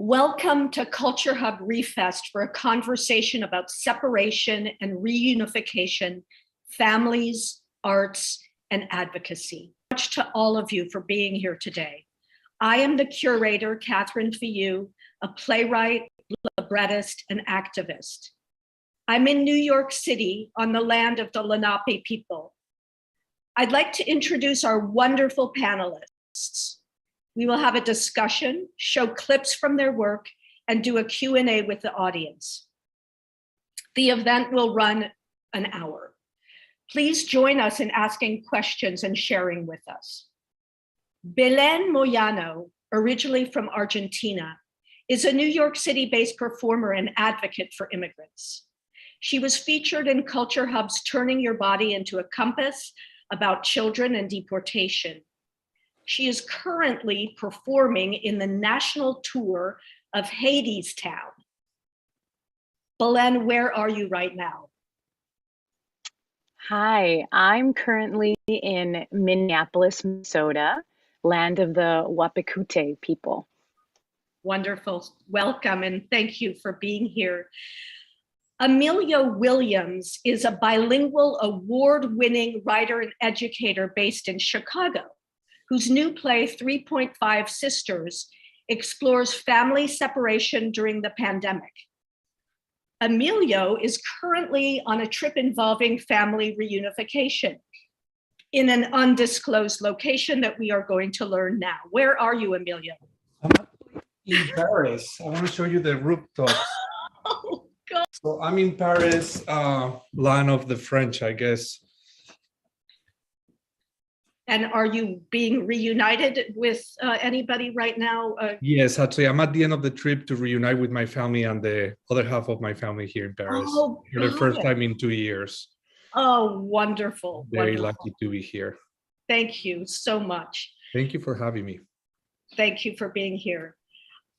Welcome to Culture Hub Refest for a conversation about separation and reunification, families, arts, and advocacy. Much to all of you for being here today. I am the curator, Catherine Fiu, a playwright, librettist, and activist. I'm in New York City on the land of the Lenape people. I'd like to introduce our wonderful panelists. We will have a discussion, show clips from their work, and do a Q&A with the audience. The event will run an hour. Please join us in asking questions and sharing with us. Belén Moyano, originally from Argentina, is a New York City-based performer and advocate for immigrants. She was featured in Culture Hub's Turning Your Body into a Compass about children and deportation. She is currently performing in the national tour of Hadestown. Belén, where are you right now? Hi, I'm currently in Minneapolis, Minnesota, land of the Wapikute people. Wonderful. Welcome and thank you for being here. Emilio Williams is a bilingual award-winning writer and educator based in Chicago, whose new play, 3.5 Sisters, explores family separation during the pandemic. Emilio is currently on a trip involving family reunification in an undisclosed location that we are going to learn now. Where are you, Emilio? I'm in Paris. I want to show you the rooftops. Oh, God. So I'm in Paris, land of the French, I guess. And are you being reunited with anybody right now? Yes, actually, I'm at the end of the trip to reunite with my family and the other half of my family here in Paris for the first time in 2 years. Oh, wonderful. Very wonderful. lucky to be here. Thank you so much. Thank you for having me. Thank you for being here.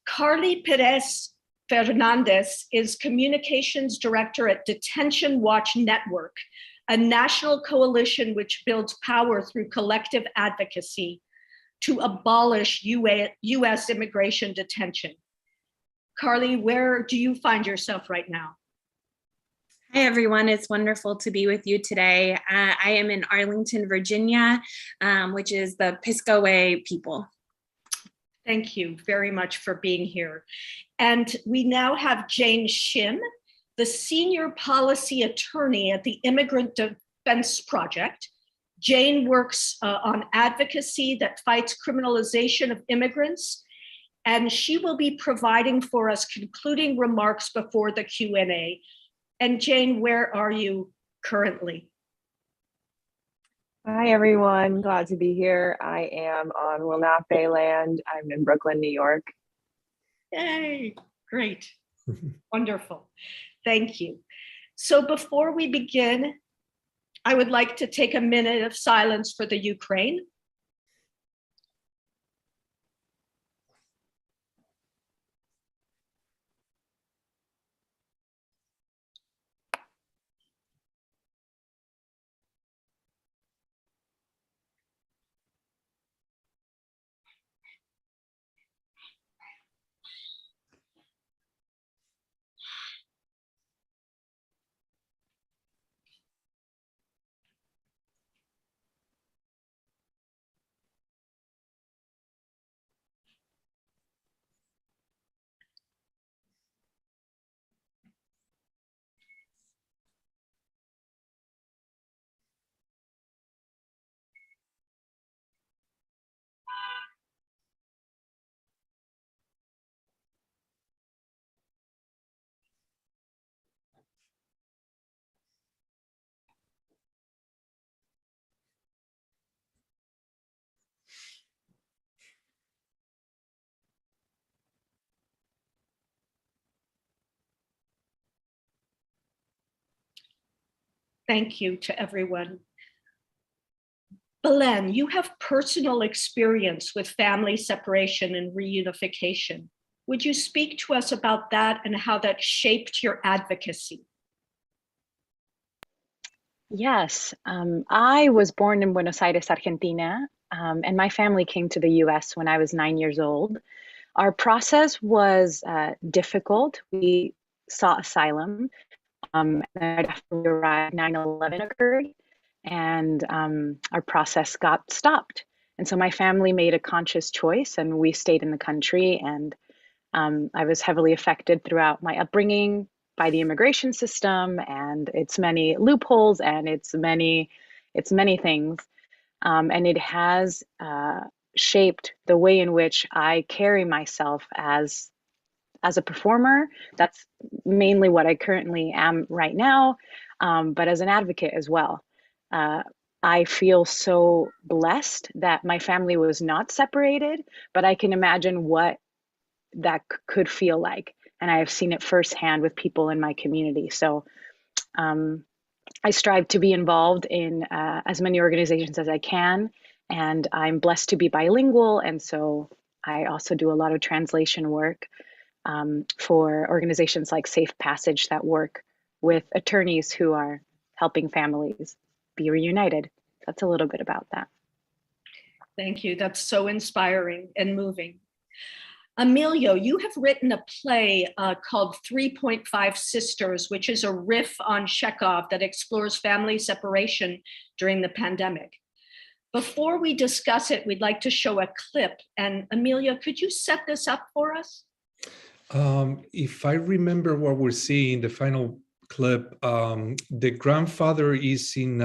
Carly Pérez Fernández is Communications Director at Detention Watch Network, a national coalition which builds power through collective advocacy to abolish US immigration detention. Carly, where do you find yourself right now? Hi, everyone. It's wonderful to be with you today. I am in Arlington, Virginia, which is the Piscataway people. Thank you very much for being here. And we now have Jane Shin, the senior policy attorney at the Immigrant Defense Project. Jane works on advocacy that fights criminalization of immigrants, and she will be providing for us concluding remarks before the Q&A. And Jane, where are you currently? Hi, everyone. Glad to be here. I am on Lenape land. I'm in Brooklyn, New York. Yay, great, wonderful. Thank you. So before we begin, I would like to take a minute of silence for the Ukraine. Thank you to everyone. Belén, you have personal experience with family separation and reunification. Would you speak to us about that and how that shaped your advocacy? Yes, I was born in Buenos Aires, Argentina, and my family came to the US when I was 9 years old. Our process was difficult. We sought asylum. Right after we arrived, 9/11 occurred, and our process got stopped. And so my family made a conscious choice, and we stayed in the country. And I was heavily affected throughout my upbringing by the immigration system and its many loopholes and its many things. And it has shaped the way in which I carry myself as a performer. That's mainly what I currently am right now, but as an advocate as well. I feel so blessed that my family was not separated, but I can imagine what that could feel like. And I have seen it firsthand with people in my community. So I strive to be involved in as many organizations as I can. And I'm blessed to be bilingual. And so I also do a lot of translation work for organizations like Safe Passage that work with attorneys who are helping families be reunited. That's a little bit about that. Thank you. That's so inspiring and moving. Emilio, you have written a play called 3.5 Sisters, which is a riff on Chekhov that explores family separation during the pandemic. Before we discuss it, we'd like to show a clip. And Emilio, could you set this up for us? If I remember what we're seeing, the final clip, the grandfather is in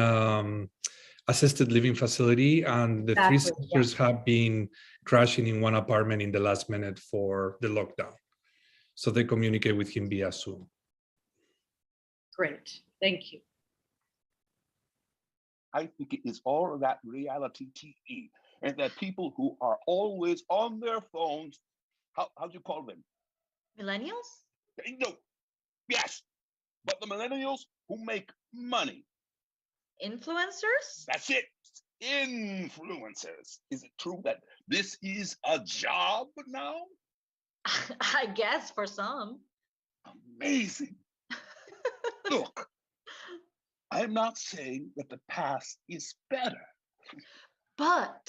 assisted living facility, and the three sisters have been crashing in one apartment in the last minute for the lockdown. So they communicate with him via Zoom. Great, thank you. I think it is all of that reality TV, and that people who are always on their phones, how do you call them? Millennials? No, yes, but the millennials who make money. Influencers? That's it, influencers. Is it true that this is a job now? I guess for some. Amazing. Look, I'm not saying that the past is better. But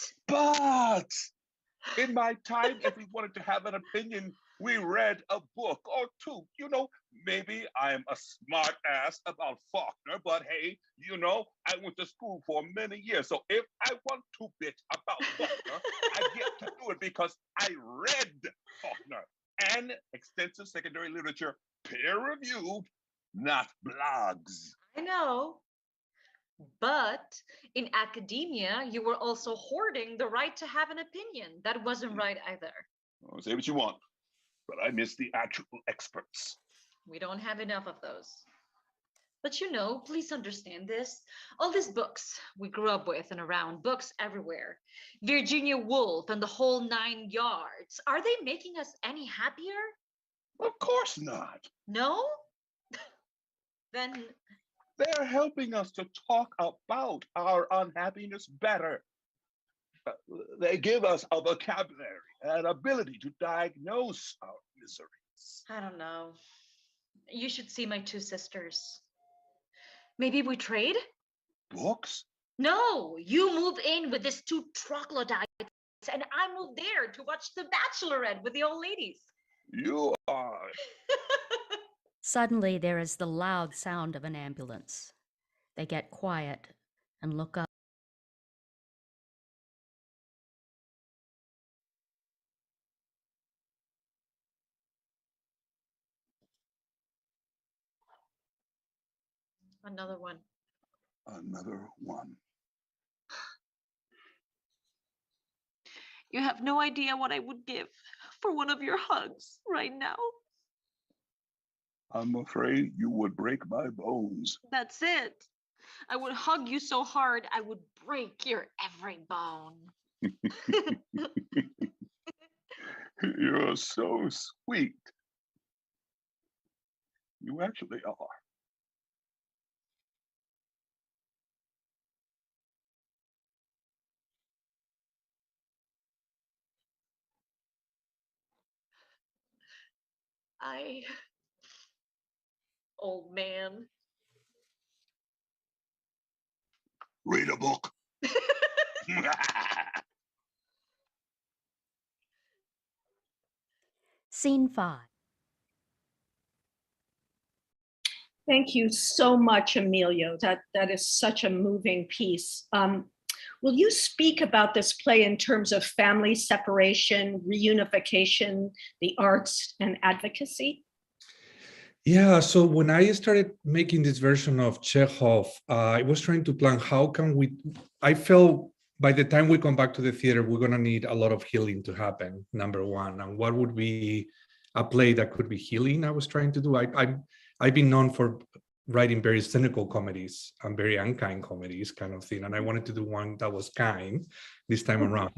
in my time, if we wanted to have an opinion, we read a book or two. You know, maybe I'm a smart ass about Faulkner, but hey, you know, I went to school for many years. So if I want to bitch about Faulkner, I get to do it because I read Faulkner and extensive secondary literature, peer-reviewed, not blogs. I know. But in academia, you were also hoarding the right to have an opinion. That wasn't right either. Oh, say what you want, but I miss the actual experts. We don't have enough of those. But you know, please understand this. All these books we grew up with and around, books everywhere. Virginia Woolf and the whole 9 yards. Are they making us any happier? Of course not. No? Then they're helping us to talk about our unhappiness better. They give us a vocabulary and ability to diagnose our miseries. I don't know. You should see my 2 sisters. Maybe we trade? Books? No, you move in with these 2 troglodytes and I move there to watch The Bachelorette with the old ladies. You are. Suddenly, there is the loud sound of an ambulance. They get quiet and look up. Another one. Another one. You have no idea what I would give for one of your hugs right now. I'm afraid you would break my bones. That's it. I would hug you so hard, I would break your every bone. You're so sweet. You actually are. Old man. Read a book. Scene 5. Thank you so much, Emilio. That is such a moving piece. Will you speak about this play in terms of family separation, reunification, the arts, and advocacy? Yeah, so when I started making this version of Chekhov, I was trying to plan how can we, I felt by the time we come back to the theater, we're gonna need a lot of healing to happen, number one. And what would be a play that could be healing I was trying to do? I've been known for writing very cynical comedies and very unkind comedies kind of thing. And I wanted to do one that was kind this time around.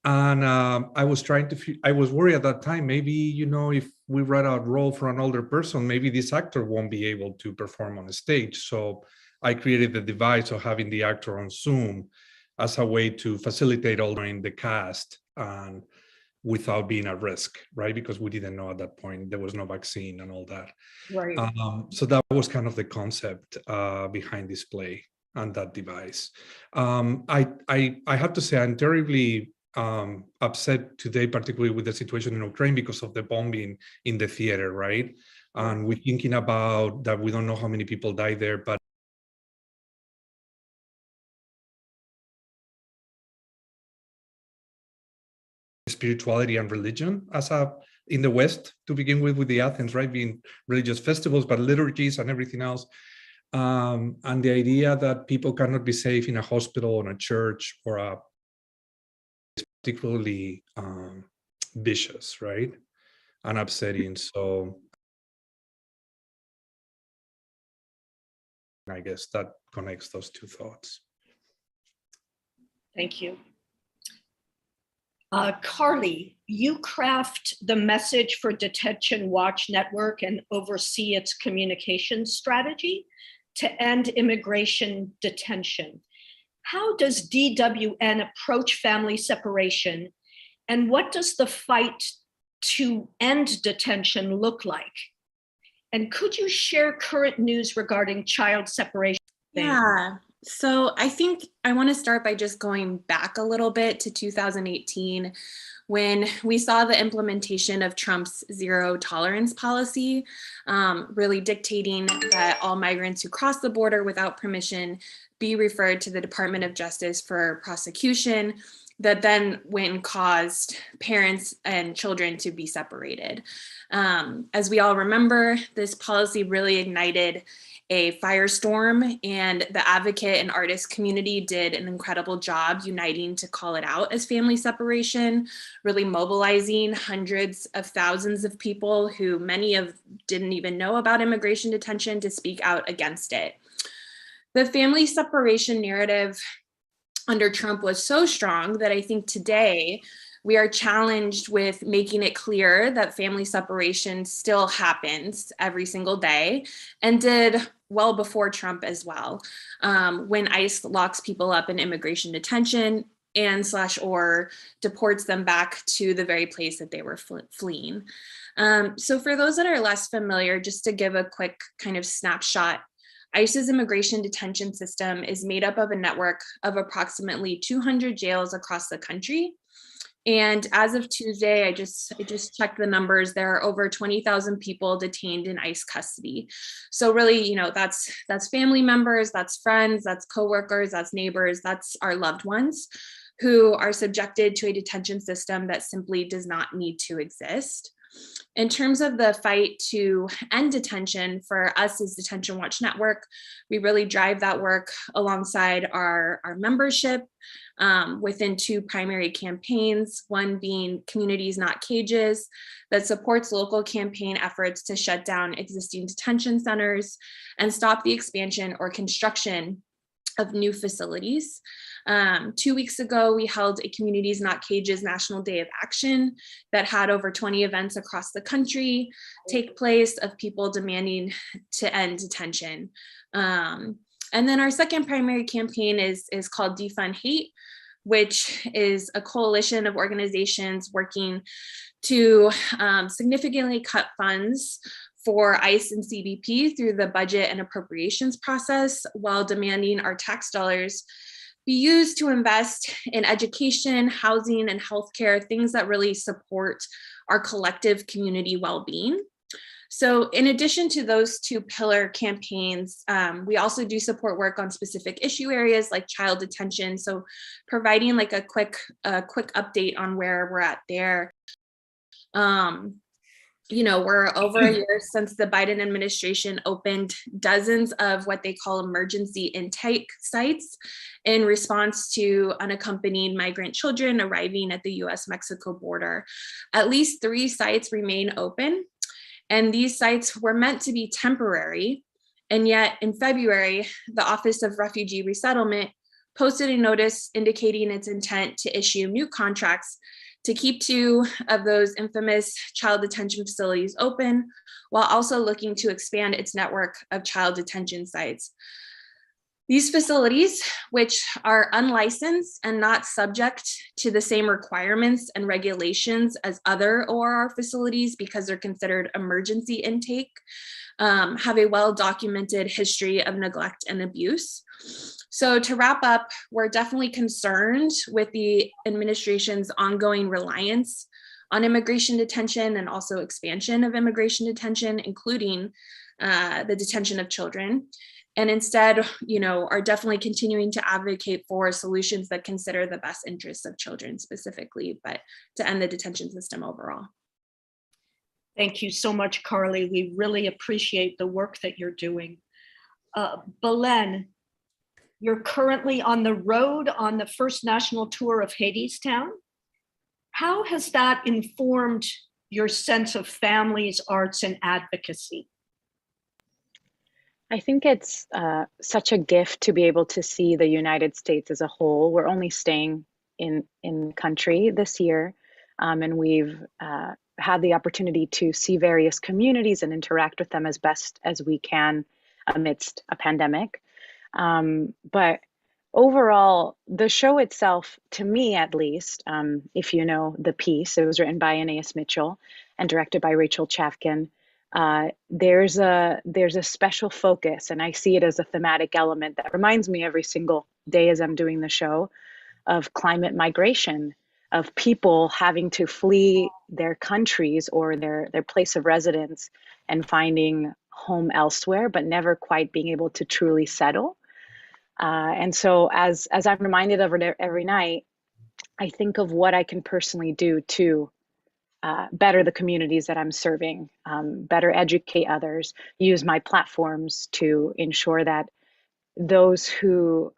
And I was trying to, I was worried at that time, maybe, you know, if we write a role for an older person, maybe this actor won't be able to perform on a stage. So I created the device of having the actor on Zoom as a way to facilitate altering the cast and without being at risk, right? Because we didn't know at that point, there was no vaccine and all that. Right. So that was kind of the concept behind this play and that device. I have to say, I'm terribly upset today, particularly with the situation in Ukraine because of the bombing in the theater, right? And we're thinking about that we don't know how many people died there, but spirituality and religion as a in the West to begin with the Athens, right? Being religious festivals, but liturgies and everything else. And the idea that people cannot be safe in a hospital or a church or a particularly vicious, right? And upsetting. So I guess that connects those two thoughts. Thank you. Carly, you craft the message for Detention Watch Network and oversee its communication strategy to end immigration detention. How does DWN approach family separation, and what does the fight to end detention look like? And could you share current news regarding child separation? Yeah. So I think I want to start by just going back a little bit to 2018, when we saw the implementation of Trump's zero tolerance policy, really dictating that all migrants who cross the border without permission be referred to the Department of Justice for prosecution, that then went and caused parents and children to be separated. As we all remember, this policy really ignited a firestorm, and the advocate and artist community did an incredible job uniting to call it out as family separation, really mobilizing hundreds of thousands of people who many of didn't even know about immigration detention to speak out against it. The family separation narrative under Trump was so strong that I think today we are challenged with making it clear that family separation still happens every single day and did well before Trump as well. When ICE locks people up in immigration detention and/or deports them back to the very place that they were fleeing. So for those that are less familiar, just to give a quick kind of snapshot, ICE's immigration detention system is made up of a network of approximately 200 jails across the country. And as of Tuesday, I just checked the numbers. There are over 20,000 people detained in ICE custody. So really, you know, that's family members, that's friends, that's coworkers, that's neighbors, that's our loved ones who are subjected to a detention system that simply does not need to exist. In terms of the fight to end detention, for us as Detention Watch Network, we really drive that work alongside our membership within two primary campaigns, one being Communities Not Cages, that supports local campaign efforts to shut down existing detention centers and stop the expansion or construction of new facilities. 2 weeks ago, we held a Communities Not Cages National Day of Action that had over 20 events across the country take place of people demanding to end detention. And then our second primary campaign is called Defund Hate, which is a coalition of organizations working to significantly cut funds for ICE and CBP through the budget and appropriations process, while demanding our tax dollars be used to invest in education, housing, and healthcare, things that really support our collective community well-being. So in addition to those two pillar campaigns, we also do support work on specific issue areas like child detention. So providing like a quick update on where we're at there. You know, we're over a year since the Biden administration opened dozens of what they call emergency intake sites in response to unaccompanied migrant children arriving at the US-Mexico border. At least 3 sites remain open, and these sites were meant to be temporary. And yet in February, the Office of Refugee Resettlement posted a notice indicating its intent to issue new contracts to keep 2 of those infamous child detention facilities open, while also looking to expand its network of child detention sites. These facilities, which are unlicensed and not subject to the same requirements and regulations as other ORR facilities because they're considered emergency intake, have a well-documented history of neglect and abuse. So to wrap up, we're definitely concerned with the administration's ongoing reliance on immigration detention and also expansion of immigration detention, including the detention of children. And instead, you know, are definitely continuing to advocate for solutions that consider the best interests of children specifically, but to end the detention system overall. Thank you so much, Carly. We really appreciate the work that you're doing. Belén, you're currently on the road on the first national tour of Hadestown. How has that informed your sense of families, arts, and advocacy? I think it's such a gift to be able to see the United States as a whole. We're only staying in the country this year, and we've had the opportunity to see various communities and interact with them as best as we can amidst a pandemic. But overall, the show itself, to me at least, if you know the piece, it was written by Anais Mitchell and directed by Rachel Chafkin. There's a special focus, and I see it as a thematic element that reminds me every single day as I'm doing the show of climate migration, of people having to flee their countries or their place of residence and finding home elsewhere, but never quite being able to truly settle. And so as I'm reminded of it every night, I think of what I can personally do to better the communities that I'm serving, better educate others, use my platforms to ensure that those who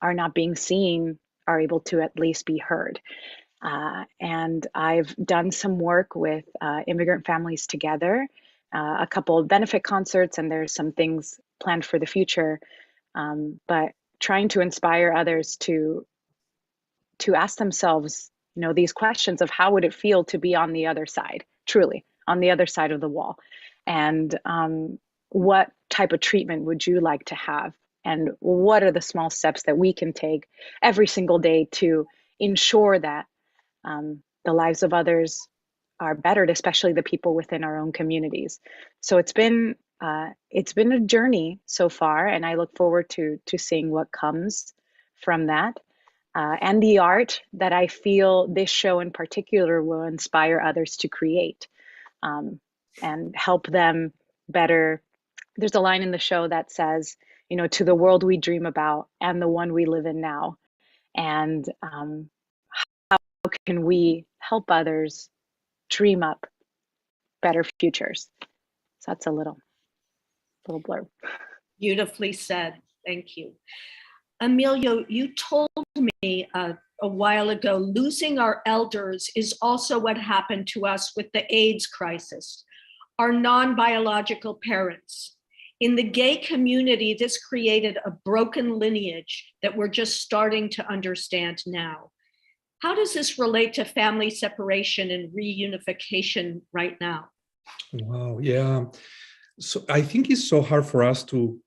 are not being seen are able to at least be heard. And I've done some work with Immigrant Families Together, a couple of benefit concerts, and there's some things planned for the future. But trying to inspire others to ask themselves, you know, these questions of how would it feel to be on the other side, truly on the other side of the wall, and what type of treatment would you like to have, and what are the small steps that we can take every single day to ensure that the lives of others are bettered, especially the people within our own communities. So it's been a journey so far, and I look forward to seeing what comes from that. And the art that I feel this show in particular will inspire others to create and help them better. There's a line in the show that says, you know, to the world we dream about and the one we live in now. And how can we help others dream up better futures? So that's a little blurb. Beautifully said. Thank you. Emilio, you told me a while ago, losing our elders is also what happened to us with the AIDS crisis, our non-biological parents. In the gay community, this created a broken lineage that we're just starting to understand now. How does this relate to family separation and reunification right now? Wow, yeah. So I think it's so hard for us to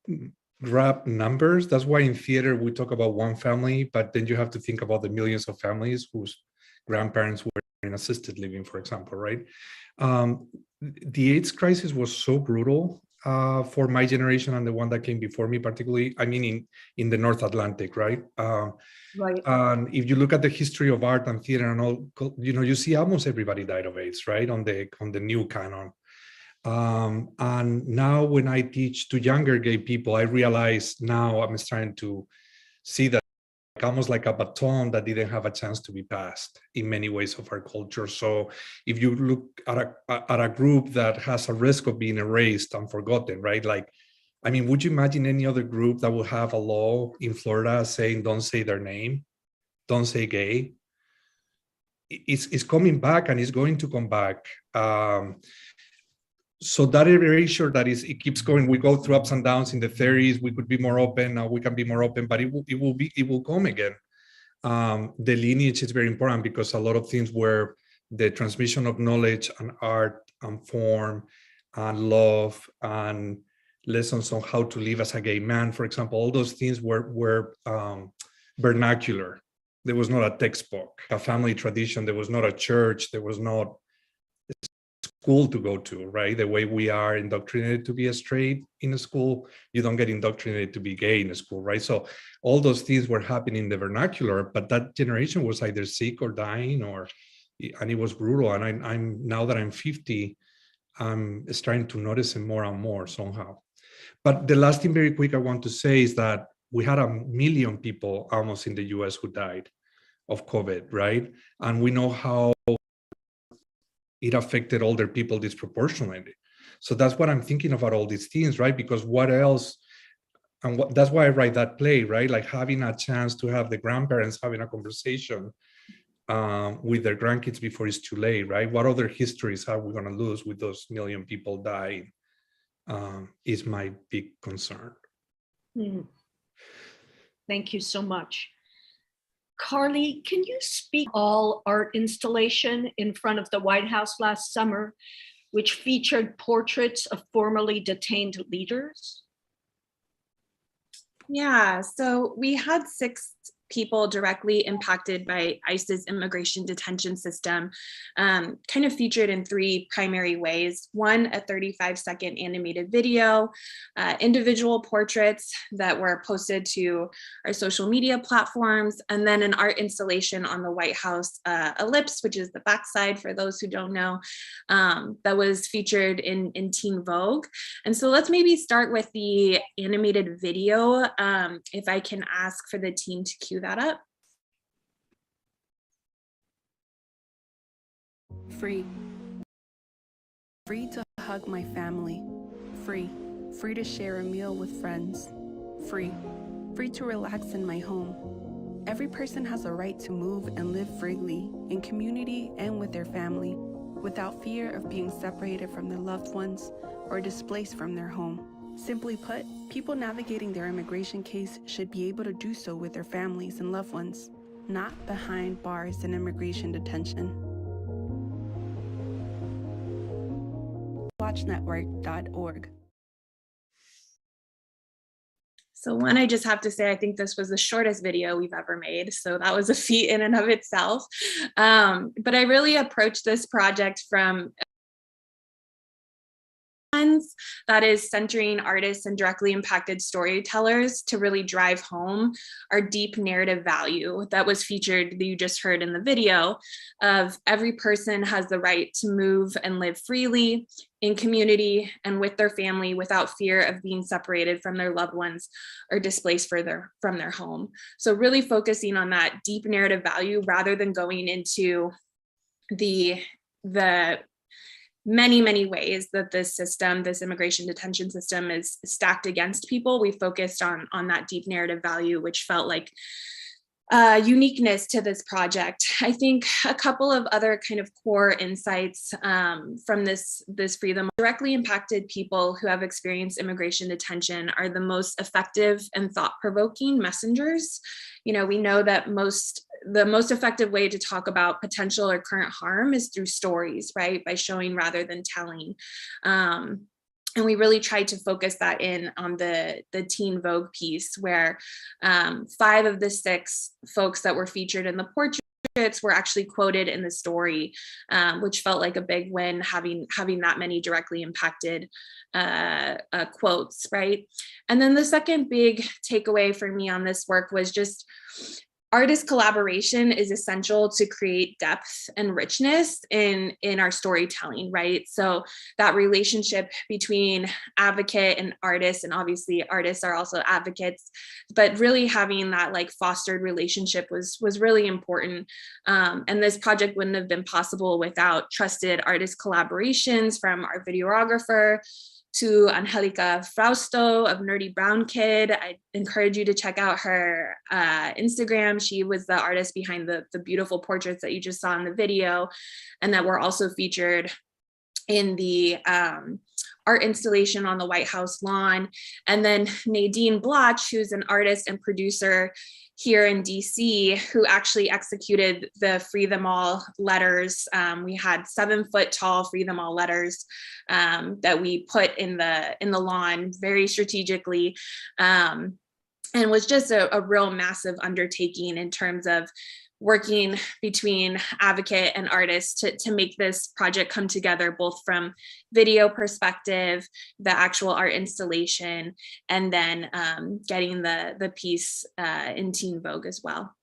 grab numbers. That's why in theater we talk about one family, but then you have to think about the millions of families whose grandparents were in assisted living, for example, right? The AIDS crisis was so brutal for my generation and the one that came before me, particularly, I mean, in the North Atlantic, right? Right. And if you look at the history of art and theater and all, you see almost everybody died of AIDS, right? On the new canon. And now when I teach to younger gay people, I realize now I'm starting to see that almost like a baton that didn't have a chance to be passed in many ways of our culture. So if you look at a group that has a risk of being erased and forgotten, right? Like, I mean, would you imagine any other group that would have a law in Florida saying, don't say their name, don't say gay? It's coming back, and it's going to come back. So that erasure it keeps going. We go through ups and downs. In the 30s, we could be more open. Now we can be more open, but it will come again. The lineage is very important because a lot of things were the transmission of knowledge and art and form and love and lessons on how to live as a gay man, for example. All those things were vernacular. There was not a textbook, a family tradition. There was not a church. There was not school to go to, right? The way we are indoctrinated to be a straight in a school, you don't get indoctrinated to be gay in a school, right? So all those things were happening in the vernacular, but that generation was either sick or dying, and it was brutal. And I'm now that I'm 50, I'm starting to notice it more and more somehow. But the last thing very quick I want to say is that we had 1 million people almost in the US who died of COVID, right? And we know how it affected older people disproportionately. So that's what I'm thinking about all these things, right? Because what else, and that's why I write that play, right? Like having a chance to have the grandparents having a conversation with their grandkids before it's too late, right? What other histories are we gonna lose with those 1 million people dying is my big concern. Thank you so much. Carly, can you speak all art installation in front of the White House last summer, which featured portraits of formerly detained leaders? Yeah, so we had 6 people directly impacted by ICE's immigration detention system, kind of featured in 3 primary ways. One, a 35-second animated video, individual portraits that were posted to our social media platforms, and then an art installation on the White House ellipse, which is the backside for those who don't know, that was featured in Teen Vogue. And so let's maybe start with the animated video. If I can ask for the team to cue that up. Free. Free to hug my family. Free. Free to share a meal with friends. Free. Free to relax in my home. Every person has a right to move and live freely in community and with their family, without fear of being separated from their loved ones or displaced from their home. Simply put, people navigating their immigration case should be able to do so with their families and loved ones, not behind bars in immigration detention. Watchnetwork.org. So one, I just have to say, I think this was the shortest video we've ever made. So that was a feat in and of itself. But I really approached this project from that is centering artists and directly impacted storytellers to really drive home our deep narrative value that was featured, that you just heard in the video, of every person has the right to move and live freely in community and with their family without fear of being separated from their loved ones or displaced from their home. So really focusing on that deep narrative value rather than going into the many ways that this immigration detention system is stacked against people. We focused on that deep narrative value, which felt like uniqueness to this project. I think a couple of other kind of core insights from this freedom. Directly impacted people who have experienced immigration detention are the most effective and thought-provoking messengers. You know, we know that the most effective way to talk about potential or current harm is through stories, right? By showing rather than telling. And we really tried to focus that in on the Teen Vogue piece, where 5 of the 6 folks that were featured in the portrait portraits were actually quoted in the story, which felt like a big win, having that many directly impacted quotes, right? And then the second big takeaway for me on this work was just artist collaboration is essential to create depth and richness in our storytelling, right? So that relationship between advocate and artist, and obviously artists are also advocates, but really having that like fostered relationship was really important. And this project wouldn't have been possible without trusted artist collaborations from our videographer to Angelica Frausto of Nerdy Brown Kid. I encourage you to check out her Instagram. She was the artist behind the beautiful portraits that you just saw in the video, and that were also featured in the art installation on the White House lawn. And then Nadine Bloch, who's an artist and producer here in DC, who actually executed the Free Them All letters. We had 7-foot tall Free Them All letters that we put in the lawn very strategically, and was just a real massive undertaking in terms of working between advocate and artist to make this project come together, both from video perspective, the actual art installation, and then getting the piece in Teen Vogue as well.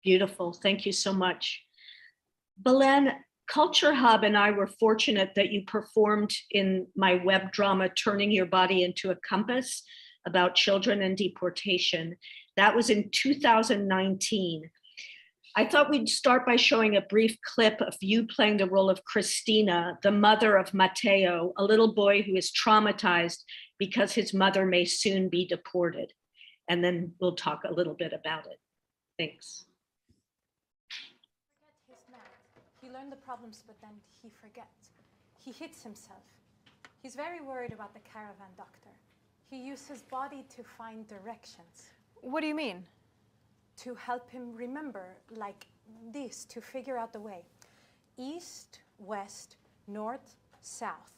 Beautiful, thank you so much. Belén, Culture Hub and I were fortunate that you performed in my web drama, Turning Your Body into a Compass, about children and deportation. That was in 2019. I thought we'd start by showing a brief clip of you playing the role of Christina, the mother of Mateo, a little boy who is traumatized because his mother may soon be deported. And then we'll talk a little bit about it. Thanks. He's mad. He learned the problems, but then he forgets. He hits himself. He's very worried about the caravan doctor. He used his body to find directions. What do you mean? To help him remember, like this, to figure out the way. East, west, north, south.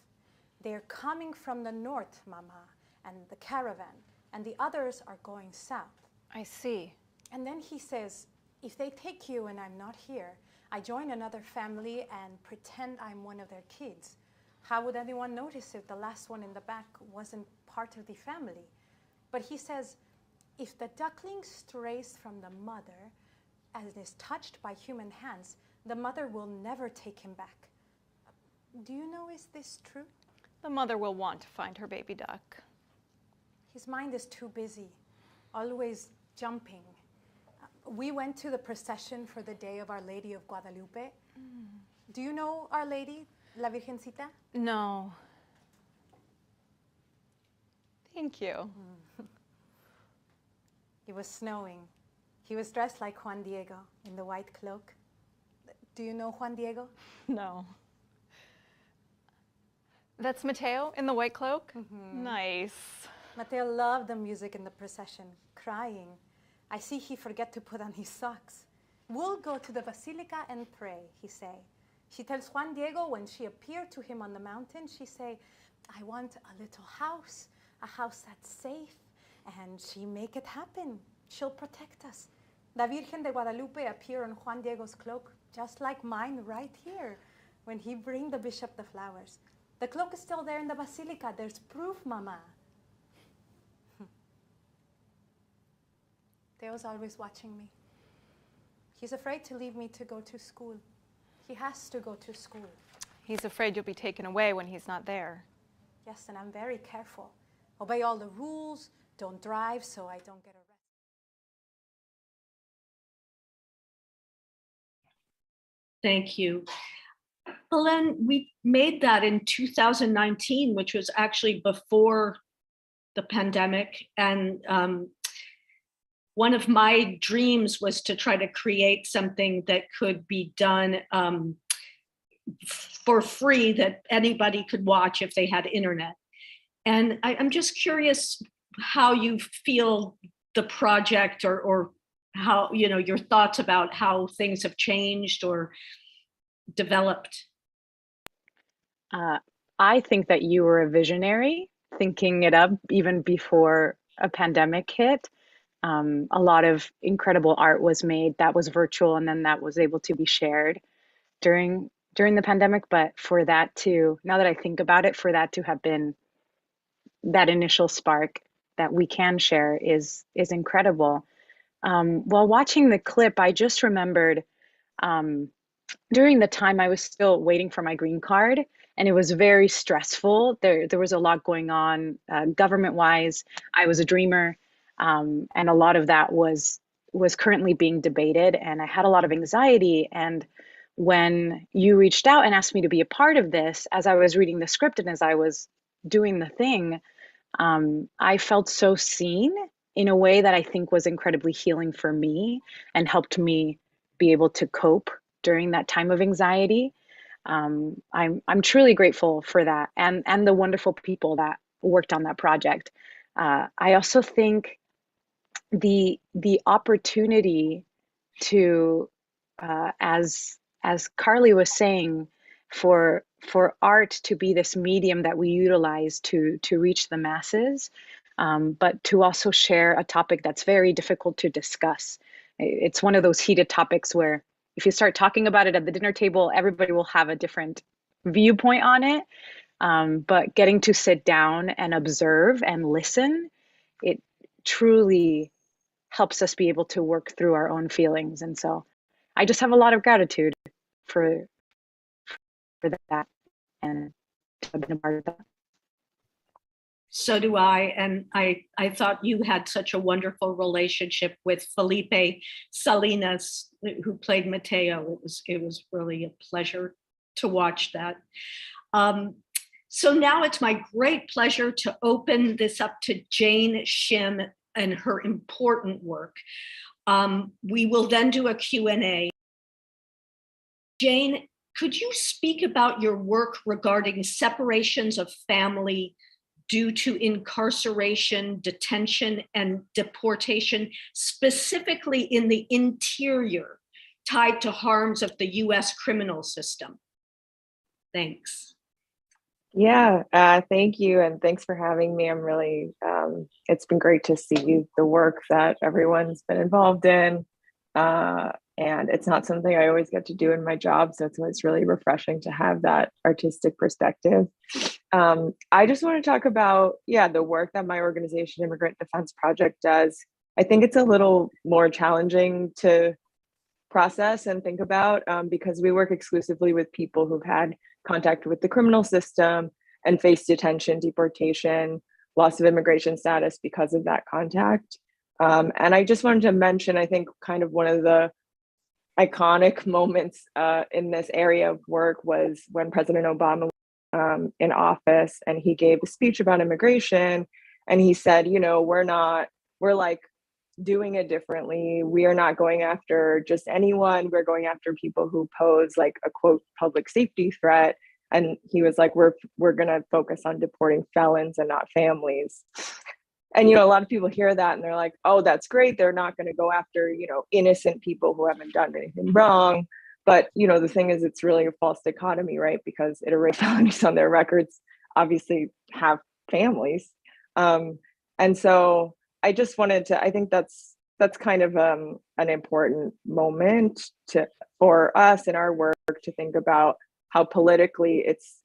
They're coming from the north, Mama, and the caravan, and the others are going south. I see. And then he says, if they take you and I'm not here, I join another family and pretend I'm one of their kids. How would anyone notice if the last one in the back wasn't part of the family? But he says, if the duckling strays from the mother and is touched by human hands, the mother will never take him back. Do you know, is this true? The mother will want to find her baby duck. His mind is too busy, always jumping. We went to the procession for the Day of Our Lady of Guadalupe. Do you know Our Lady, La Virgencita? No. Thank you. It was snowing. He was dressed like Juan Diego in the white cloak. Do you know Juan Diego? No. That's Mateo in the white cloak? Nice. Mateo loved the music in the procession, crying. I see he forget to put on his socks. We'll go to the basilica and pray, he say. She tells Juan Diego when she appeared to him on the mountain, she say, I want a little house, a house that's safe, and she make it happen. She'll protect us. La Virgen de Guadalupe appear on Juan Diego's cloak, just like mine right here, when he bring the bishop the flowers. The cloak is still there in the basilica. There's proof, Mama. Theo's always watching me. He's afraid to leave me to go to school. He has to go to school. He's afraid you'll be taken away when he's not there. Yes, and I'm very careful. Obey all the rules, don't drive so I don't get arrested. Thank you. Belén, we made that in 2019, which was actually before the pandemic. And one of my dreams was to try to create something that could be done for free, that anybody could watch if they had internet. And I'm just curious how you feel the project, or how, you know, your thoughts about how things have changed or developed. I think that you were a visionary, thinking it up even before a pandemic hit. A lot of incredible art was made that was virtual, and then that was able to be shared during the pandemic. But for that to, now that I think about it, for that to have been that initial spark that we can share is incredible. While watching the clip, I just remembered during the time I was still waiting for my green card, and it was very stressful. There was a lot going on government-wise. I was a dreamer, and a lot of that was currently being debated, and I had a lot of anxiety. And when you reached out and asked me to be a part of this, as I was reading the script and as I was doing the thing, I felt so seen in a way that I think was incredibly healing for me and helped me be able to cope during that time of anxiety. I'm truly grateful for that, and the wonderful people that worked on that project. I also think the opportunity to, as Carly was saying, for art to be this medium that we utilize to reach the masses, but to also share a topic that's very difficult to discuss. It's one of those heated topics where if you start talking about it at the dinner table, everybody will have a different viewpoint on it. But getting to sit down and observe and listen, it truly helps us be able to work through our own feelings. And so I just have a lot of gratitude for that, and to have been a part of that. So do I. And I thought you had such a wonderful relationship with Felipe Salinas, who played Mateo. It was really a pleasure to watch that. So now it's my great pleasure to open this up to Jane Shim and her important work. We will then do a Q&A. Jane, could you speak about your work regarding separations of family due to incarceration, detention, and deportation, specifically in the interior, tied to harms of the US criminal system? Thanks. Yeah, thank you. And thanks for having me. I'm really, it's been great to see the work that everyone's been involved in. And it's not something I always get to do in my job. So it's really refreshing to have that artistic perspective. I just want to talk about, the work that my organization, Immigrant Defense Project, does. I think it's a little more challenging to process and think about because we work exclusively with people who've had contact with the criminal system and face detention, deportation, loss of immigration status because of that contact. And I just wanted to mention, I think kind of one of the iconic moments in this area of work was when President Obama was in office, and he gave a speech about immigration, and he said, we're like doing it differently. We are not going after just anyone. We're going after people who pose like a quote public safety threat. And he was like, we're going to focus on deporting felons and not families. And, a lot of people hear that and they're like, oh, that's great. They're not going to go after, innocent people who haven't done anything wrong. But, the thing is, it's really a false dichotomy, right? Because iterate felonies on their records obviously have families. And so I just wanted to, I think that's kind of an important moment for us in our work to think about how politically it's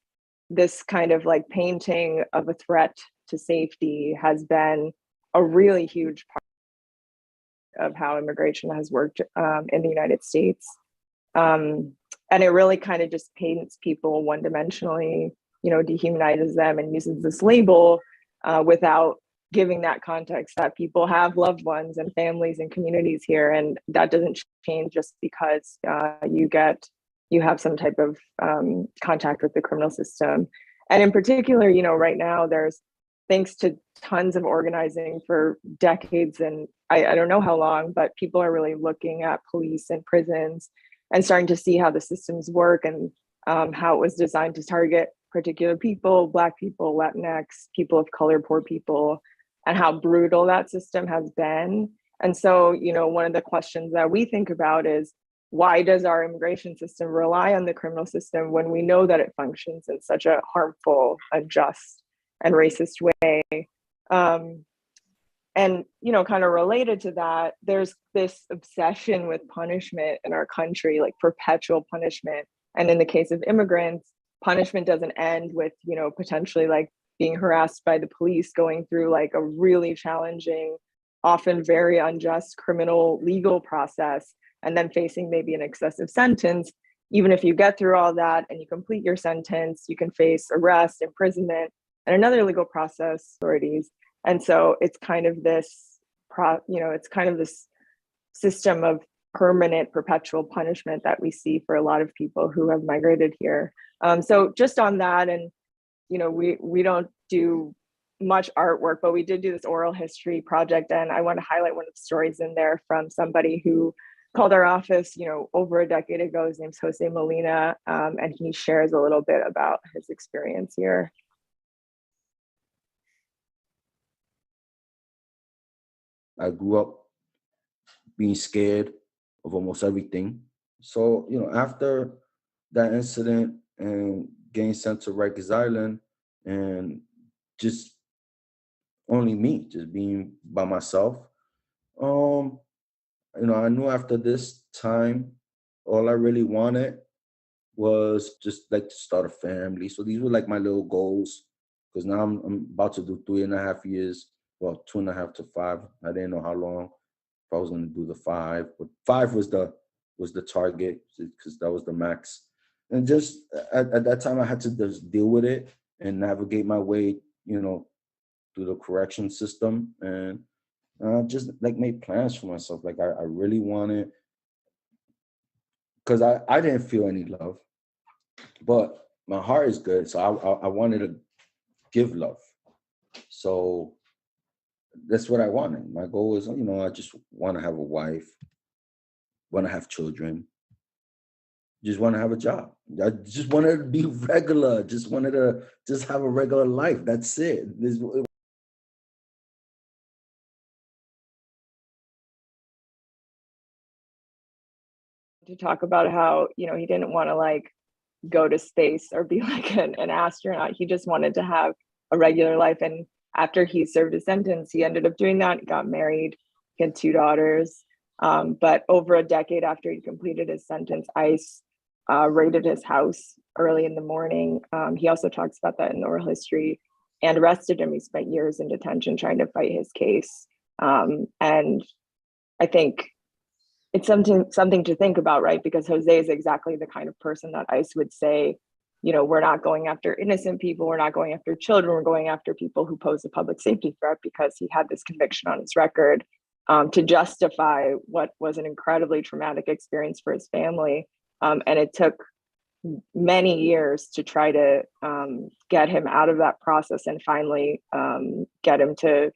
this kind of like painting of a threat to safety has been a really huge part of how immigration has worked in the United States. And it really kind of just paints people one-dimensionally, dehumanizes them and uses this label without giving that context that people have loved ones and families and communities here. And that doesn't change just because you have some type of contact with the criminal system. And in particular, right now there's, thanks to tons of organizing for decades, and I don't know how long, but people are really looking at police and prisons and starting to see how the systems work and how it was designed to target particular people, Black people, Latinx, people of color, poor people, and how brutal that system has been. And so, one of the questions that we think about is, why does our immigration system rely on the criminal system when we know that it functions in such a harmful, unjust, and racist way? And, you know, kind of related to that, there's this obsession with punishment in our country, like perpetual punishment. And in the case of immigrants, punishment doesn't end with, you know, potentially like being harassed by the police, going through like a really challenging, often very unjust criminal legal process, and then facing maybe an excessive sentence. Even if you get through all that and you complete your sentence, you can face arrest, imprisonment, and another legal process authorities. And so it's kind of this, it's kind of this system of permanent, perpetual punishment that we see for a lot of people who have migrated here. So just on that, and you know, we don't do much artwork, but we did do this oral history project, and I want to highlight one of the stories in there from somebody who called our office, you know, over a decade ago. His name's Jose Molina, and he shares a little bit about his experience here. I grew up being scared of almost everything. So, you know, after that incident and getting sent to Rikers Island and just only me, just being by myself, you know, I knew after this time, all I really wanted was just like to start a family. So these were like my little goals, because now I'm about to do 3.5 years. Well, 2.5 to 5. I didn't know how long if I was going to do the 5, but 5 was the target, because that was the max. And just at that time, I had to just deal with it and navigate my way, you know, through the correction system, and just like made plans for myself. Like I really wanted, because I didn't feel any love, but my heart is good, so I wanted to give love. So that's what I wanted. My goal is, you know, I just want to have a wife, want to have children, just want to have a job. I just wanted to be regular, just wanted to just have a regular life. That's it. To talk about how, you know, he didn't want to like go to space or be like an astronaut. He just wanted to have a regular life. And after he served his sentence, he ended up doing that. He got married. He had 2 daughters. But over a decade after he completed his sentence, ICE raided his house early in the morning. He also talks about that in oral history, and arrested him. He spent years in detention trying to fight his case. And I think it's something to think about, right? Because Jose is exactly the kind of person that ICE would say, you know, we're not going after innocent people, we're not going after children, we're going after people who pose a public safety threat, because he had this conviction on his record to justify what was an incredibly traumatic experience for his family. And it took many years to try to get him out of that process, and finally get him to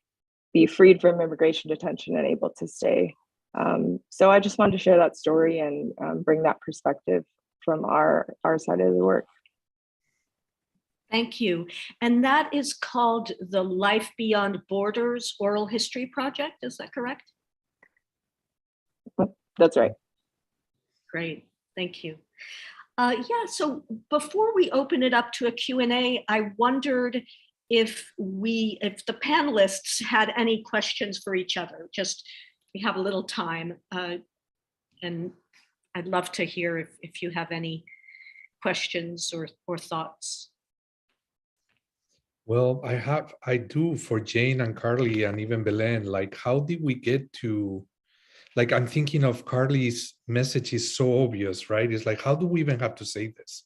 be freed from immigration detention and able to stay. So I just wanted to share that story and bring that perspective from our side of the work. Thank you. And that is called the Life Beyond Borders Oral History Project. Is that correct? That's right. Great. Thank you. Yeah, so before we open it up to a Q&A, I wondered if the panelists had any questions for each other. Just, we have a little time, and I'd love to hear if you have any questions or thoughts. Well, I do for Jane and Carly and even Belén. Like, how did we get to, like, I'm thinking of Carly's message is so obvious, right? It's like, how do we even have to say this?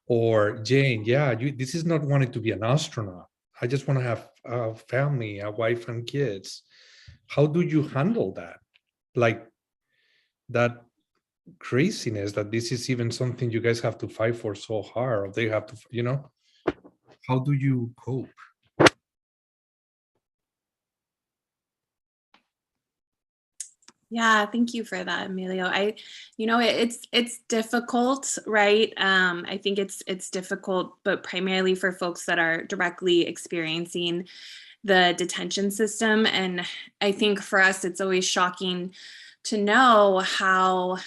Or Jane, yeah, this is not wanting to be an astronaut. I just want to have a family, a wife and kids. How do you handle that? Like that craziness that this is even something you guys have to fight for so hard, or they have to, you know? How do you cope? Yeah, thank you for that, Emilio. It's difficult, right? I think it's difficult, but primarily for folks that are directly experiencing the detention system. And I think for us, it's always shocking to know how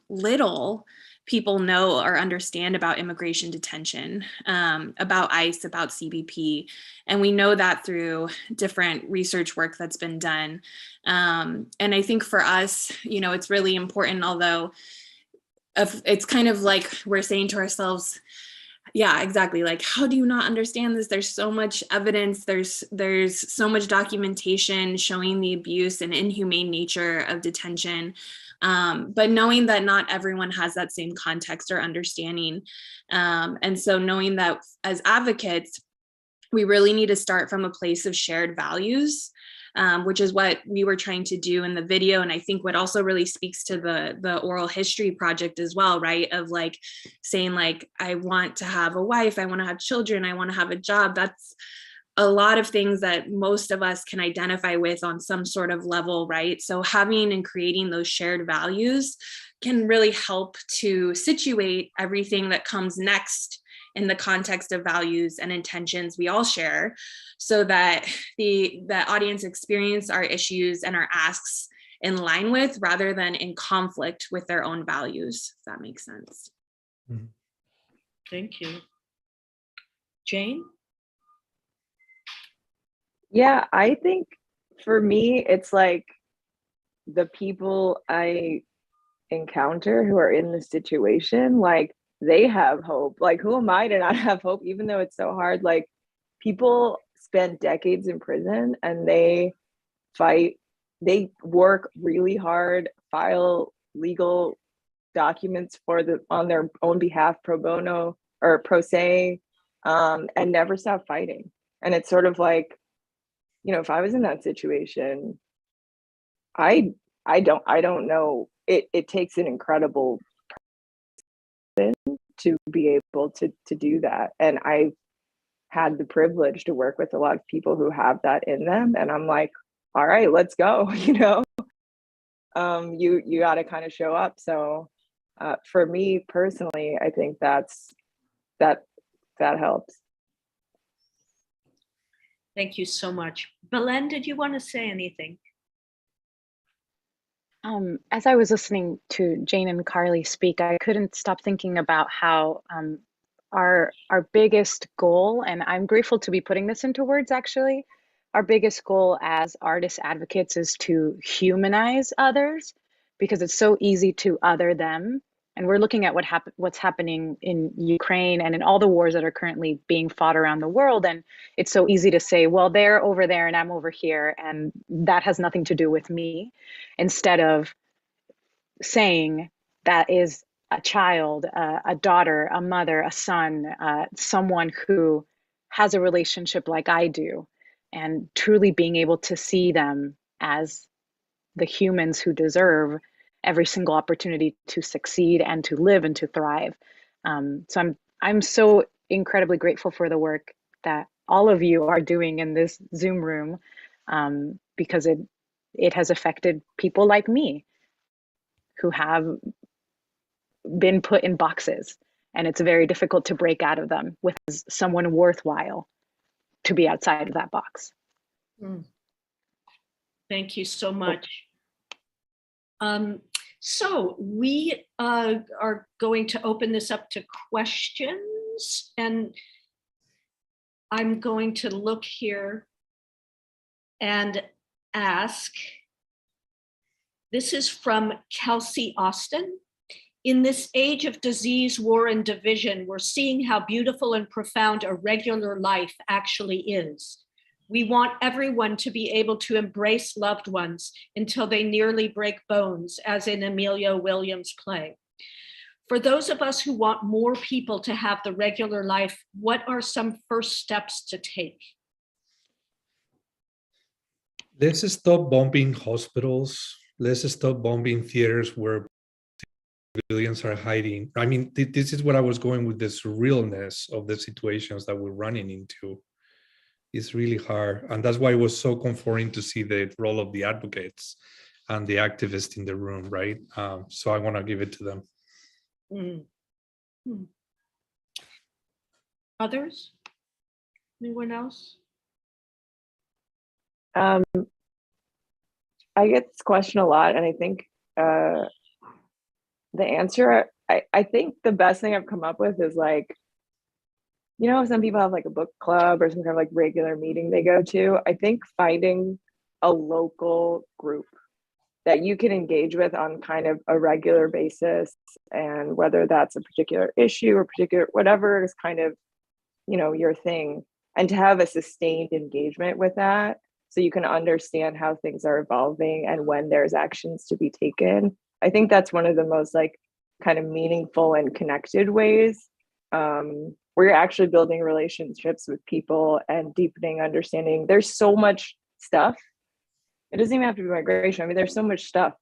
little people know or understand about immigration detention, about ICE, about CBP. And we know that through different research work that's been done. And I think for us, it's really important, although it's kind of like we're saying to ourselves, yeah, exactly. Like, how do you not understand this? There's so much evidence. There's so much documentation showing the abuse and inhumane nature of detention. But knowing that not everyone has that same context or understanding. And so knowing that as advocates, we really need to start from a place of shared values, which is what we were trying to do in the video. And I think what also really speaks to the oral history project as well, right? Of like saying like, I want to have a wife, I want to have children, I want to have a job. That's a lot of things that most of us can identify with on some sort of level, right? So having and creating those shared values can really help to situate everything that comes next in the context of values and intentions we all share, so that the audience experience our issues and our asks in line with, rather than in conflict with their own values, if that makes sense. Thank you. Jane? Yeah, I think for me, it's like the people I encounter who are in the situation, like they have hope. Like, who am I to not have hope, even though it's so hard? Like, people spend decades in prison and they fight, they work really hard, file legal documents on their own behalf, pro bono or pro se, and never stop fighting. And it's sort of like, if I was in that situation, I don't know. It takes an incredible person to be able to do that. And I've had the privilege to work with a lot of people who have that in them. And I'm like, all right, let's go, you got to kind of show up. So for me personally, I think that helps. Thank you so much. Belén, did you want to say anything? As I was listening to Jane and Carly speak, I couldn't stop thinking about how our biggest goal, and I'm grateful to be putting this into words actually, our biggest goal as artist advocates is to humanize others, because it's so easy to other them. And we're looking at what's happening in Ukraine and in all the wars that are currently being fought around the world. And it's so easy to say, well, they're over there and I'm over here, and that has nothing to do with me, instead of saying that is a child, a daughter, a mother, a son, someone who has a relationship like I do, and truly being able to see them as the humans who deserve every single opportunity to succeed and to live and to thrive. So I'm so incredibly grateful for the work that all of you are doing in this Zoom room, because it has affected people like me who have been put in boxes, and it's very difficult to break out of them with someone worthwhile to be outside of that box. Thank you so much. So we are going to open this up to questions, and I'm going to look here and ask. This is from Kelsey Austin. In this age of disease, war, and division, we're seeing how beautiful and profound a regular life actually is. We want everyone to be able to embrace loved ones until they nearly break bones, as in Emilio Williams' play. For those of us who want more people to have the regular life, what are some first steps to take? Let's stop bombing hospitals. Let's stop bombing theaters where civilians are hiding. I mean, this is what I was going with, this realness of the situations that we're running into. It's really hard. And that's why it was so comforting to see the role of the advocates and the activists in the room, right? So I want to give it to them. Others? Anyone else? I get this question a lot, and I think the answer I think the best thing I've come up with is like, you know, some people have like a book club or some kind of like regular meeting they go to. I think finding a local group that you can engage with on kind of a regular basis, and whether that's a particular issue or particular whatever is kind of, you know, your thing, and to have a sustained engagement with that so you can understand how things are evolving and when there's actions to be taken. I think that's one of the most like kind of meaningful and connected ways where you're actually building relationships with people and deepening understanding. There's so much stuff. It doesn't even have to be migration. I mean, there's so much stuff,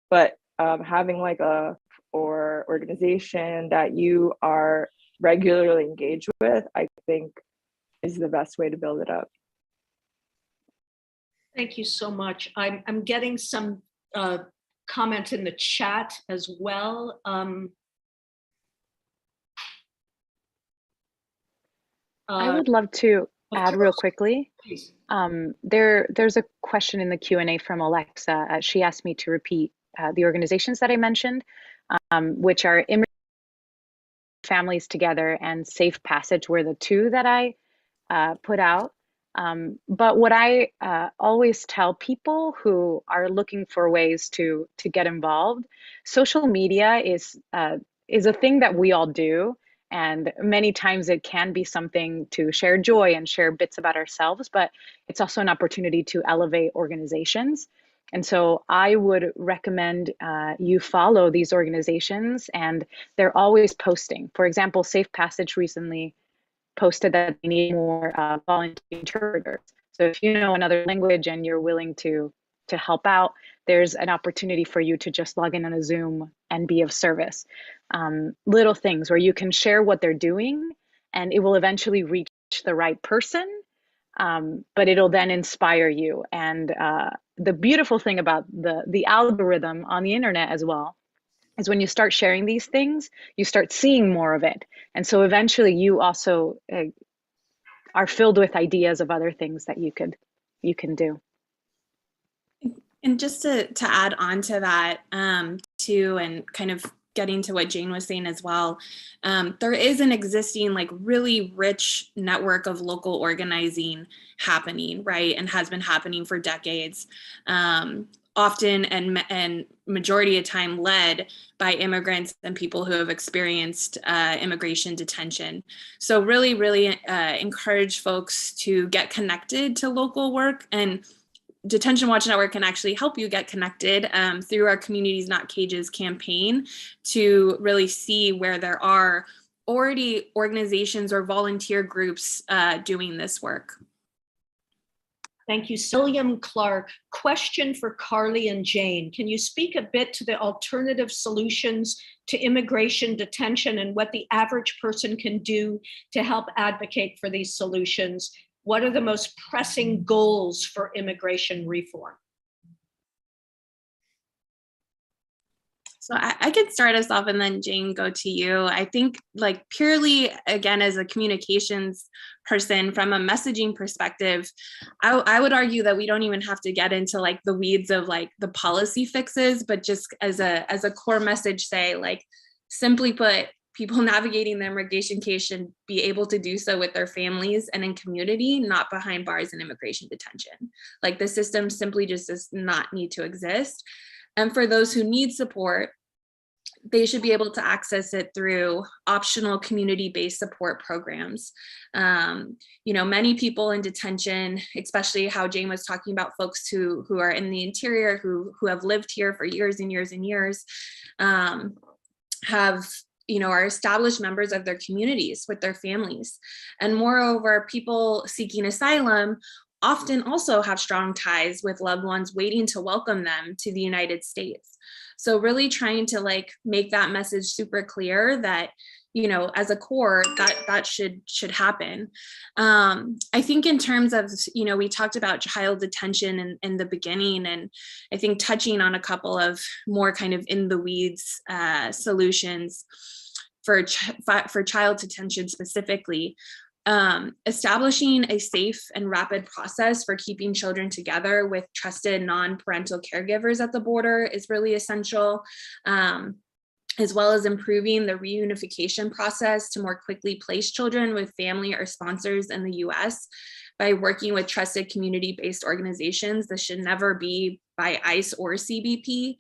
but having like a or organization that you are regularly engaged with, I think is the best way to build it up. Thank you so much. I'm getting some comments in the chat as well. I would love to add real quickly. Please. There's a question in the Q&A from Alexa. She asked me to repeat the organizations that I mentioned, which are Immigrant Families Together and Safe Passage were the two that I put out. But what I always tell people who are looking for ways to get involved, social media is a thing that we all do. And many times it can be something to share joy and share bits about ourselves, but it's also an opportunity to elevate organizations. And so I would recommend you follow these organizations, and they're always posting. For example, Safe Passage recently posted that they need more volunteer interpreters. So if you know another language and you're willing to help out, there's an opportunity for you to just log in on a Zoom and be of service. Little things where you can share what they're doing, and it will eventually reach the right person, but it'll then inspire you. And the beautiful thing about the algorithm on the internet as well is when you start sharing these things, you start seeing more of it. And so eventually you also are filled with ideas of other things that you can do. And just to add on to that too, and kind of getting to what Jane was saying as well, there is an existing like really rich network of local organizing happening, right? And has been happening for decades. Often and majority of time led by immigrants and people who have experienced immigration detention. So really encourage folks to get connected to local work, and Detention Watch Network can actually help you get connected through our Communities Not Cages campaign to really see where there are already organizations or volunteer groups doing this work. Thank you. William Clark, question for Carly and Jane. Can you speak a bit to the alternative solutions to immigration detention and what the average person can do to help advocate for these solutions? What are the most pressing goals for immigration reform? So I could start us off and then Jane, go to you. I think like purely, again, as a communications person from a messaging perspective, I would argue that we don't even have to get into like the weeds of like the policy fixes, but just as a core message, say like, simply put, people navigating the immigration case should be able to do so with their families and in community, not behind bars and immigration detention. Like the system simply just does not need to exist. And for those who need support, they should be able to access it through optional community-based support programs. You know, many people in detention, especially how Jane was talking about folks who are in the interior, who have lived here for years and years and years, have, you know, are established members of their communities with their families. And moreover, people seeking asylum often also have strong ties with loved ones waiting to welcome them to the United States. So really trying to like make that message super clear that, you know, as a core, that should happen. I think in terms of, you know, we talked about child detention in the beginning, and I think touching on a couple of more kind of in the weeds solutions for child detention specifically. Establishing a safe and rapid process for keeping children together with trusted non-parental caregivers at the border is really essential. as well as improving the reunification process to more quickly place children with family or sponsors in the US by working with trusted community-based organizations. This should never be by ICE or CBP,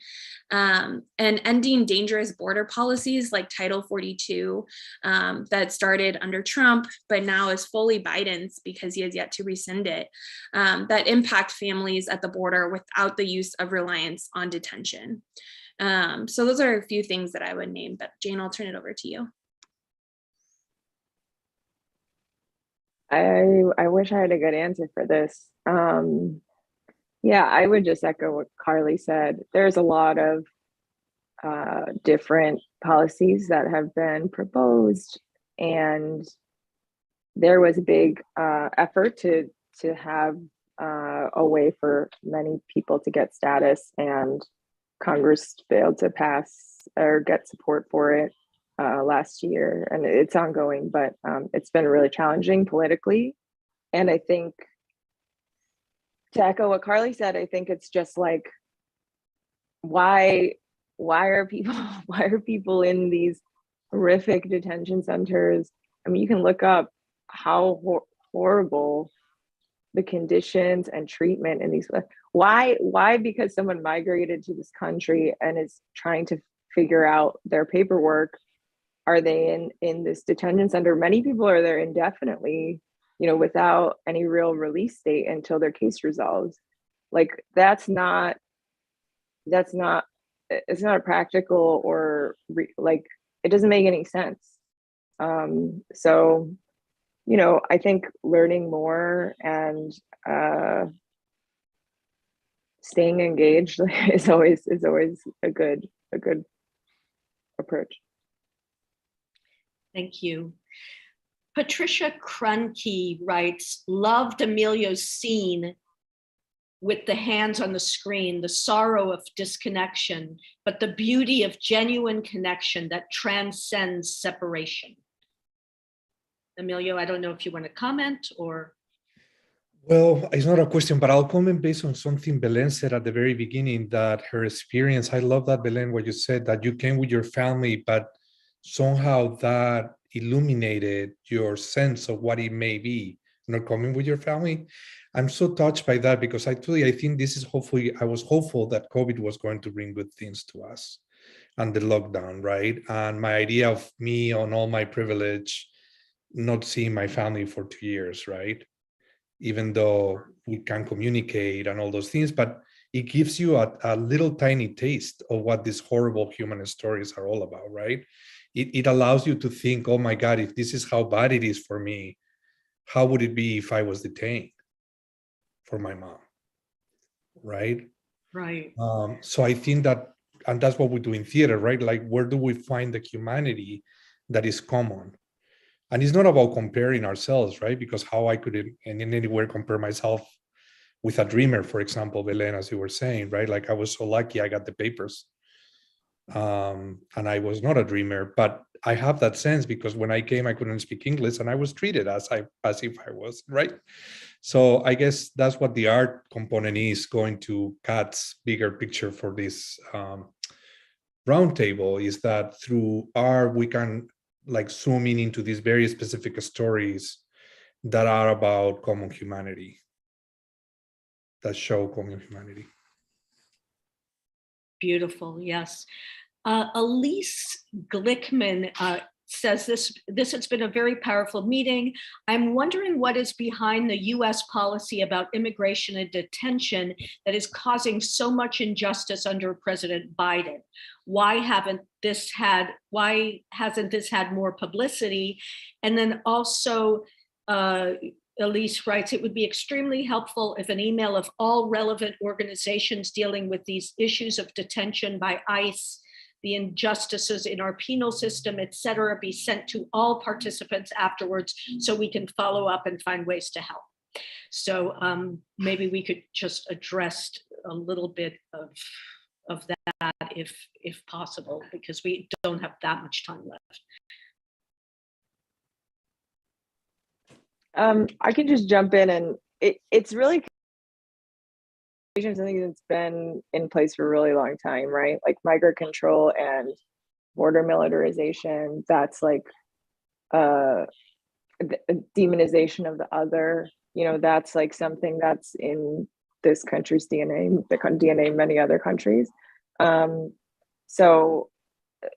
and ending dangerous border policies like Title 42 that started under Trump, but now is fully Biden's because he has yet to rescind it, that impact families at the border without the use of reliance on detention. So those are a few things that I would name, but Jane, I'll turn it over to you. I wish I had a good answer for this. Yeah, I would just echo what Carly said. There's a lot of different policies that have been proposed, and there was a big effort to have a way for many people to get status, and Congress failed to pass or get support for it last year, and it's ongoing, but it's been really challenging politically. And I think, to echo what Carly said, I think it's just like, why are people in these horrific detention centers? I mean, you can look up how horrible the conditions and treatment in these. Why? Because someone migrated to this country and is trying to figure out their paperwork, are they in this detention center? Many people are there indefinitely, without any real release date until their case resolves. Like, it's not a practical or it doesn't make any sense. So, I think learning more and staying engaged is always a good approach. Thank you. Patricia Krunke writes, loved Emilio's scene with the hands on the screen, the sorrow of disconnection, but the beauty of genuine connection that transcends separation. Emilio, I don't know if you want to comment or. Well, it's not a question, but I'll comment based on something Belén said at the very beginning, that her experience, I love that, Belén, what you said, that you came with your family, but somehow that illuminated your sense of what it may be, not coming with your family. I'm so touched by that, because I think this is I was hopeful that COVID was going to bring good things to us and the lockdown, right? And my idea of me on all my privilege, not seeing my family for 2 years, right? Even though we can communicate and all those things, but it gives you a little tiny taste of what these horrible human stories are all about, right? It allows you to think, oh my God, if this is how bad it is for me, how would it be if I was detained for my mom, right? Right. So I think that, and that's what we do in theater, right? Like, where do we find the humanity that is common? And it's not about comparing ourselves, right? Because how I could in anywhere compare myself with a dreamer, for example, Belén, as you were saying, right? Like, I was so lucky I got the papers. And I was not a dreamer, but I have that sense because when I came, I couldn't speak English and I was treated as if I was, right? So I guess that's what the art component is going to Kat's bigger picture for this roundtable, is that through art, we can like zoom in into these very specific stories that are about common humanity, that show common humanity. Beautiful, yes. Elise Glickman says this has been a very powerful meeting. I'm wondering what is behind the US policy about immigration and detention that is causing so much injustice under President Biden. Why hasn't this had more publicity? And then also, Elise writes, it would be extremely helpful if an email of all relevant organizations dealing with these issues of detention by ICE, the injustices in our penal system, et cetera, be sent to all participants afterwards so we can follow up and find ways to help. So maybe we could just address a little bit of that if possible, because we don't have that much time left. I can just jump in, and it's really something that's been in place for a really long time, right? Like migrant control and border militarization, that's like a demonization of the other. That's like something that's in this country's DNA, the DNA of many other countries. So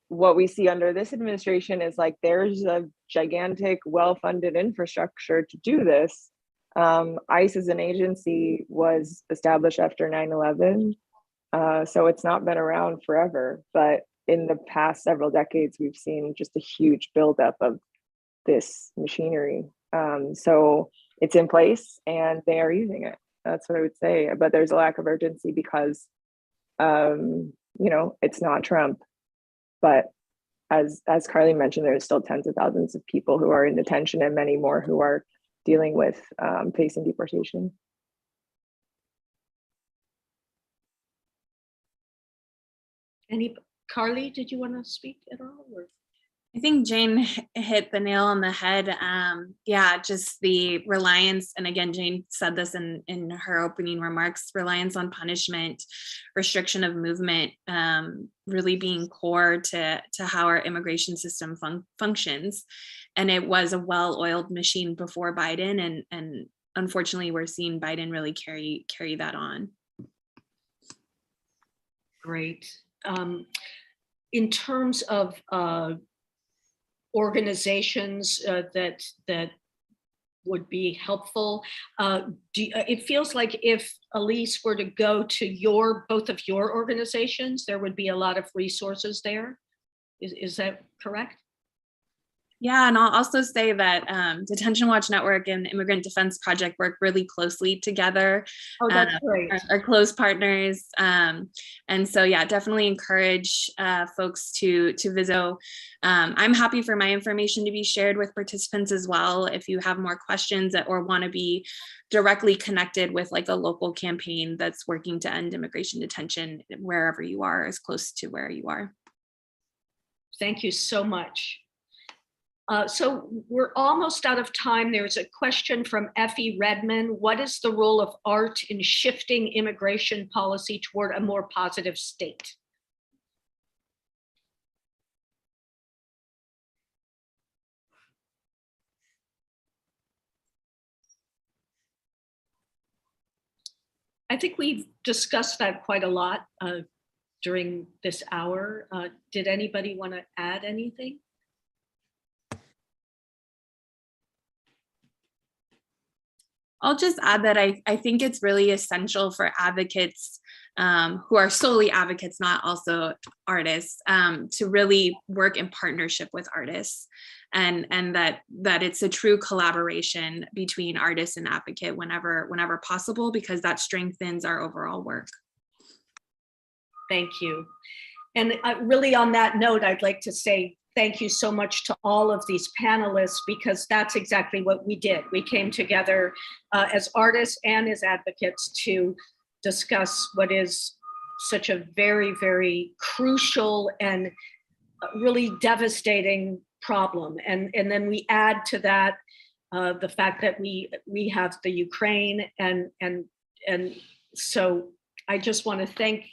what we see under this administration is like there's a gigantic, well-funded infrastructure to do this. ICE as an agency was established after 9/11, so it's not been around forever. But in the past several decades, we've seen just a huge buildup of this machinery. So it's in place and they are using it. That's what I would say. But there's a lack of urgency because, it's not Trump. But as Carly mentioned, there's still tens of thousands of people who are in detention and many more who are dealing with facing deportation. Carly, did you want to speak at all? Or? I think Jane hit the nail on the head. Just the reliance, and again, Jane said this in her opening remarks, reliance on punishment, restriction of movement, really being core to how our immigration system functions. And it was a well-oiled machine before Biden, and unfortunately, we're seeing Biden really carry that on. Great. In terms of organizations that would be helpful, it feels like if Elise were to go to both of your organizations, there would be a lot of resources there. Is that correct? Yeah, and I'll also say that Detention Watch Network and Immigrant Defense Project work really closely together. Oh, that's great. Are close partners. And so, yeah, definitely encourage folks to visit. I'm happy for my information to be shared with participants as well. If you have more questions or want to be directly connected with like a local campaign that's working to end immigration detention, wherever you are, as close to where you are. Thank you so much. So we're almost out of time. There's a question from Effie Redman. What is the role of art in shifting immigration policy toward a more positive state? I think we've discussed that quite a lot during this hour. Did anybody want to add anything? I'll just add that I think it's really essential for advocates who are solely advocates, not also artists, to really work in partnership with artists, and that it's a true collaboration between artist and advocate whenever possible, because that strengthens our overall work. Thank you. And really on that note, I'd like to say thank you so much to all of these panelists, because that's exactly what we did. We came together as artists and as advocates to discuss what is such a very, very crucial and really devastating problem. And then we add to that the fact that we have the Ukraine, and so I just want to thank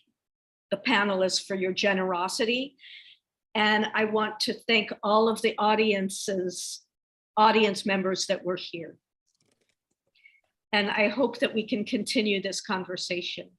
the panelists for your generosity. And I want to thank all of the audience members that were here. And I hope that we can continue this conversation.